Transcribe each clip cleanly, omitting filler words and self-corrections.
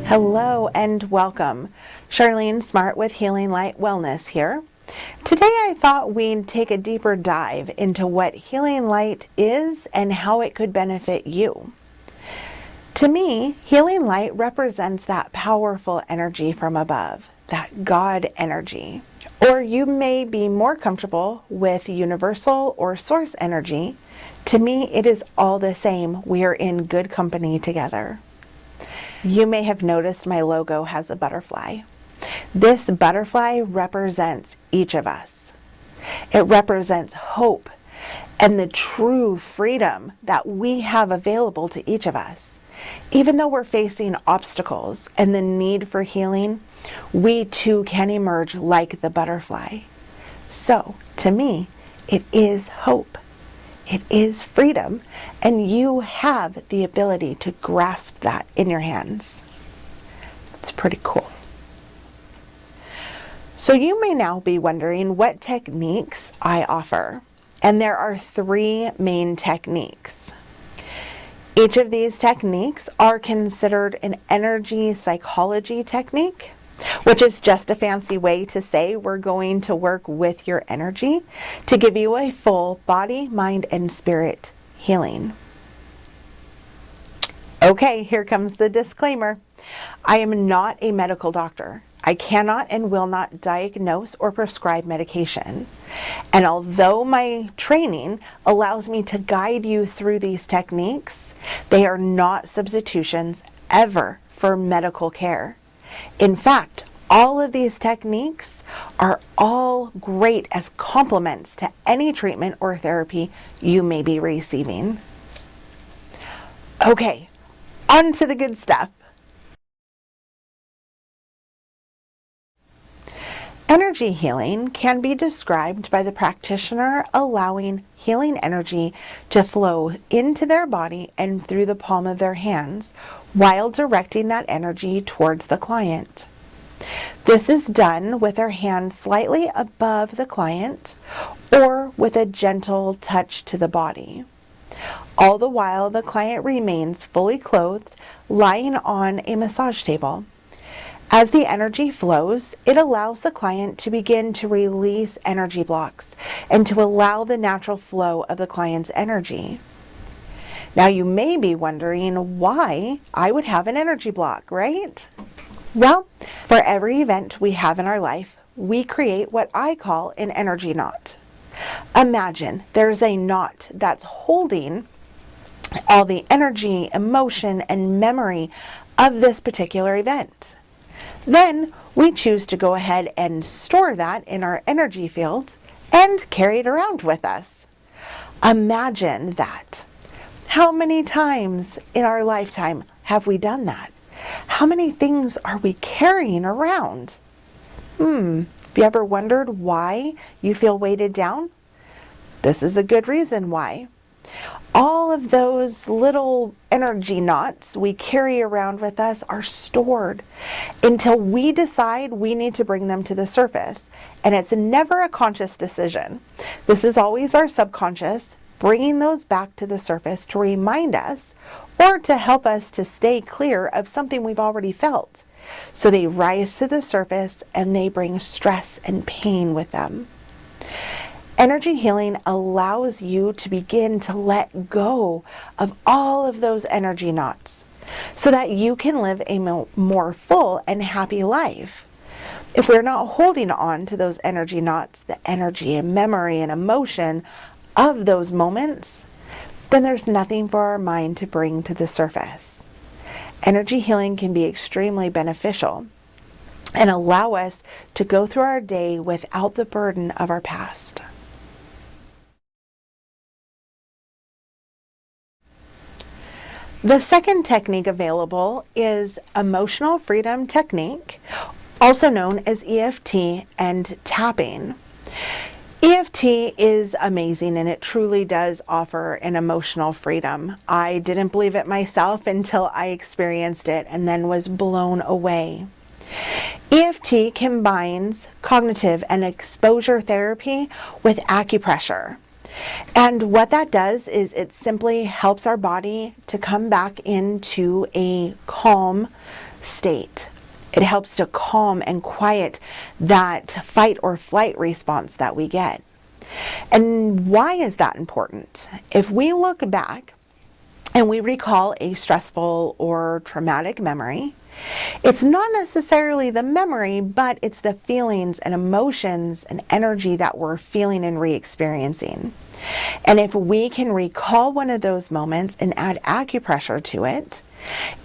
Hello and welcome. Charlene Smart with Healing Light Wellness here. Today I thought we'd take a deeper dive into what Healing Light is and how it could benefit you. To me, Healing Light represents that powerful energy from above, that God energy. Or you may be more comfortable with universal or source energy. To me, it is all the same. We are in good company together. You may have noticed my logo has a butterfly. This butterfly represents each of us. It represents hope and the true freedom that we have available to each of us. Even though we're facing obstacles and the need for healing, we too can emerge like the butterfly. So, to me, it is hope. It is freedom, and you have the ability to grasp that in your hands. It's pretty cool. So you may now be wondering what techniques I offer, and there are 3 main techniques. Each of these techniques are considered an energy psychology technique, which is just a fancy way to say we're going to work with your energy to give you a full body, mind, and spirit healing. Okay, here comes the disclaimer. I am not a medical doctor. I cannot and will not diagnose or prescribe medication. And although my training allows me to guide you through these techniques, they are not substitutions ever for medical care. In fact, all of these techniques are all great as complements to any treatment or therapy you may be receiving. Okay, on to the good stuff. Energy healing can be described by the practitioner allowing healing energy to flow into their body and through the palm of their hands while directing that energy towards the client. This is done with their hand slightly above the client or with a gentle touch to the body. All the while, the client remains fully clothed, lying on a massage table. As the energy flows, it allows the client to begin to release energy blocks and to allow the natural flow of the client's energy. Now you may be wondering why I would have an energy block, right? Well, for every event we have in our life, we create what I call an energy knot. Imagine there's a knot that's holding all the energy, emotion, and memory of this particular event. Then we choose to go ahead and store that in our energy field and carry it around with us. Imagine that. How many times in our lifetime have we done that? How many things are we carrying around? Have you ever wondered why you feel weighted down? This is a good reason why. All of those little energy knots we carry around with us are stored until we decide we need to bring them to the surface. And it's never a conscious decision. This is always our subconscious bringing those back to the surface to remind us or to help us to stay clear of something we've already felt. So they rise to the surface and they bring stress and pain with them. Energy healing allows you to begin to let go of all of those energy knots so that you can live a more full and happy life. If we're not holding on to those energy knots, the energy and memory and emotion of those moments, then there's nothing for our mind to bring to the surface. Energy healing can be extremely beneficial and allow us to go through our day without the burden of our past. The second technique available is emotional freedom technique, also known as EFT and tapping. EFT is amazing and it truly does offer an emotional freedom. I didn't believe it myself until I experienced it and then was blown away. EFT combines cognitive and exposure therapy with acupressure. And what that does is it simply helps our body to come back into a calm state. It helps to calm and quiet that fight or flight response that we get. And why is that important? If we look back and we recall a stressful or traumatic memory, it's not necessarily the memory, but it's the feelings and emotions and energy that we're feeling and re-experiencing. And if we can recall one of those moments and add acupressure to it,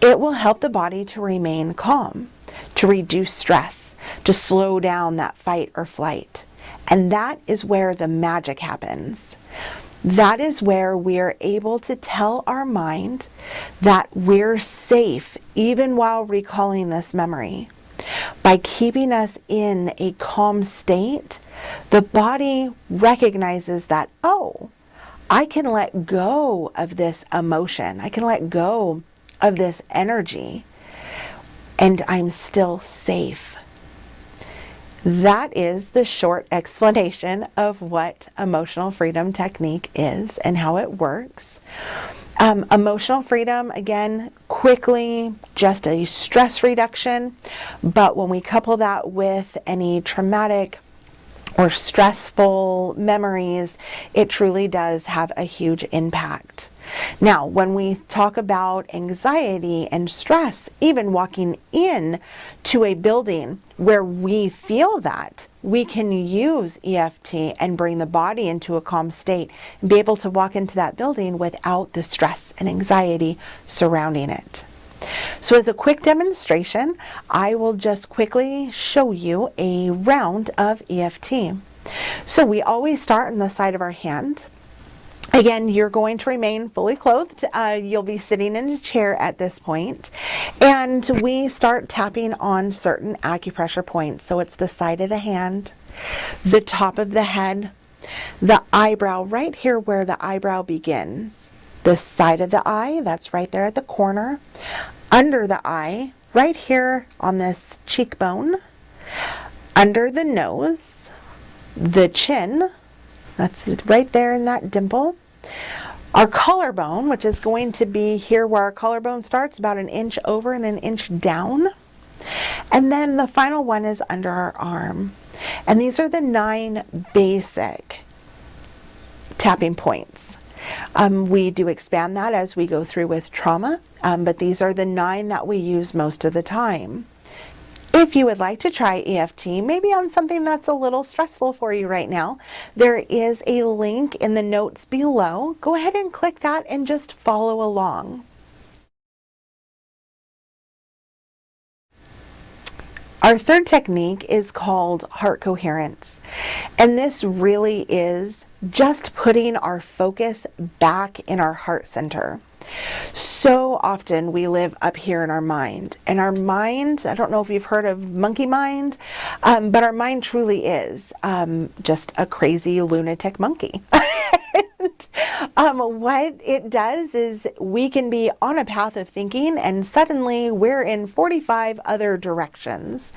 it will help the body to remain calm, to reduce stress, to slow down that fight or flight. And that is where the magic happens. That is where we are able to tell our mind that we're safe even while recalling this memory. By keeping us in a calm state, the body recognizes that, oh, I can let go of this emotion. I can let go of this energy, and I'm still safe. That is the short explanation of what emotional freedom technique is and how it works. Emotional freedom, again, quickly, just a stress reduction. But when we couple that with any traumatic or stressful memories, it truly does have a huge impact. Now, when we talk about anxiety and stress, even walking in to a building where we feel that, we can use EFT and bring the body into a calm state and be able to walk into that building without the stress and anxiety surrounding it. So as a quick demonstration, I will just quickly show you a round of EFT. So we always start on the side of our hand. Again, you're going to remain fully clothed. You'll be sitting in a chair at this point. And we start tapping on certain acupressure points. So it's the side of the hand, the top of the head, the eyebrow, right here where the eyebrow begins, the side of the eye, that's right there at the corner, under the eye, right here on this cheekbone, under the nose, the chin, that's right there in that dimple. Our collarbone, which is going to be here where our collarbone starts, about an inch over and an inch down. And then the final one is under our arm. And these are the 9 basic tapping points. We do expand that as we go through with trauma, but these are the 9 that we use most of the time. If you would like to try EFT, maybe on something that's a little stressful for you right now, there is a link in the notes below. Go ahead and click that and just follow along. Our third technique is called Heart Coherence, and this really is just putting our focus back in our heart center. So often we live up here in our mind, and our mind, I don't know if you've heard of monkey mind, but our mind truly is just a crazy lunatic monkey. What it does is we can be on a path of thinking and suddenly we're in 45 other directions.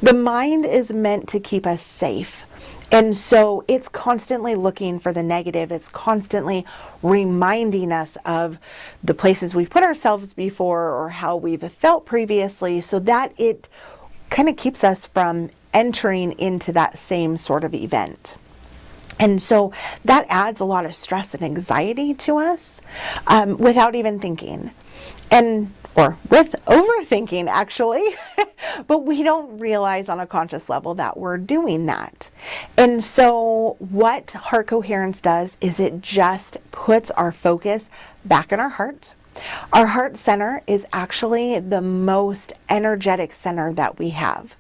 The mind is meant to keep us safe. And so it's constantly looking for the negative. It's constantly reminding us of the places we've put ourselves before or how we've felt previously, so that it kind of keeps us from entering into that same sort of event. And so that adds a lot of stress and anxiety to us without even thinking. Or with overthinking, actually, but we don't realize on a conscious level that we're doing that. And so what Heart Coherence does is it just puts our focus back in our heart. Our heart center is actually the most energetic center that we have,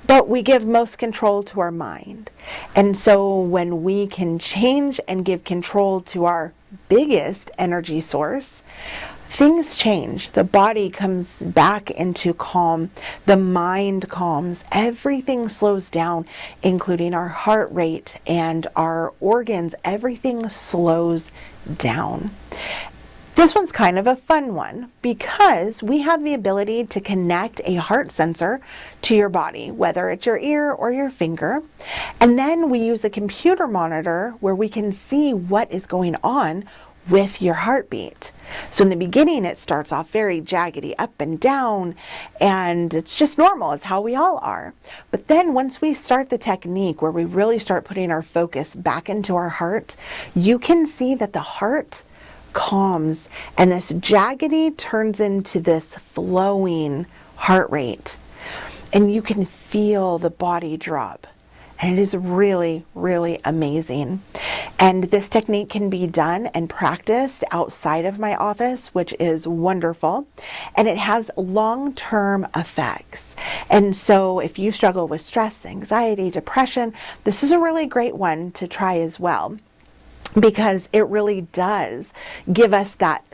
but we give most control to our mind. And so when we can change and give control to our biggest energy source, things change. The body comes back into calm. The mind calms. Everything slows down, including our heart rate and our organs. Everything slows down. This one's kind of a fun one because we have the ability to connect a heart sensor to your body, whether it's your ear or your finger. And then we use a computer monitor where we can see what is going on with your heartbeat. So in the beginning, it starts off very jaggedy, up and down, and it's just normal. It's how we all are. But then once we start the technique where we really start putting our focus back into our heart, you can see that the heart calms and this jaggedy turns into this flowing heart rate. And you can feel the body drop. And it is really, really amazing. And this technique can be done and practiced outside of my office, which is wonderful. And it has long-term effects. And so if you struggle with stress, anxiety, depression, this is a really great one to try as well, because it really does give us that,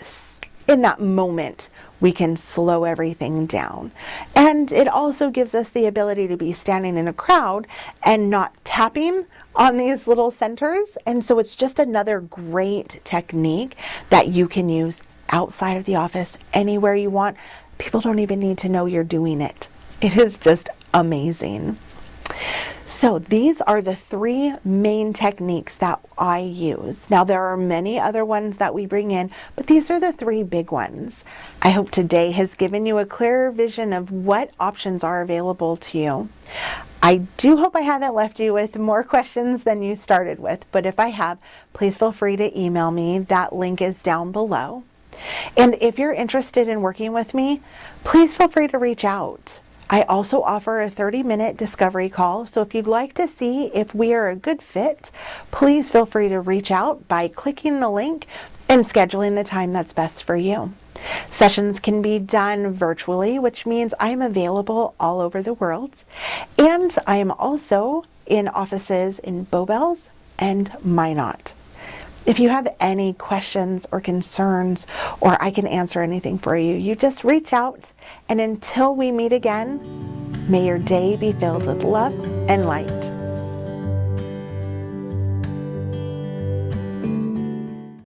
in that moment, we can slow everything down. And it also gives us the ability to be standing in a crowd and not tapping on these little centers. And so it's just another great technique that you can use outside of the office, anywhere you want. People don't even need to know you're doing it. It is just amazing. So these are the 3 main techniques that I use. Now there are many other ones that we bring in, but these are the 3 big ones. I hope today has given you a clearer vision of what options are available to you. I do hope I haven't left you with more questions than you started with, but if I have, please feel free to email me. That link is down below. And if you're interested in working with me, please feel free to reach out. I also offer a 30-minute discovery call, so if you'd like to see if we are a good fit, please feel free to reach out by clicking the link and scheduling the time that's best for you. Sessions can be done virtually, which means I'm available all over the world, and I am also in offices in Bowbells and Minot. If you have any questions or concerns, or I can answer anything for you, you just reach out. And until we meet again, may your day be filled with love and light.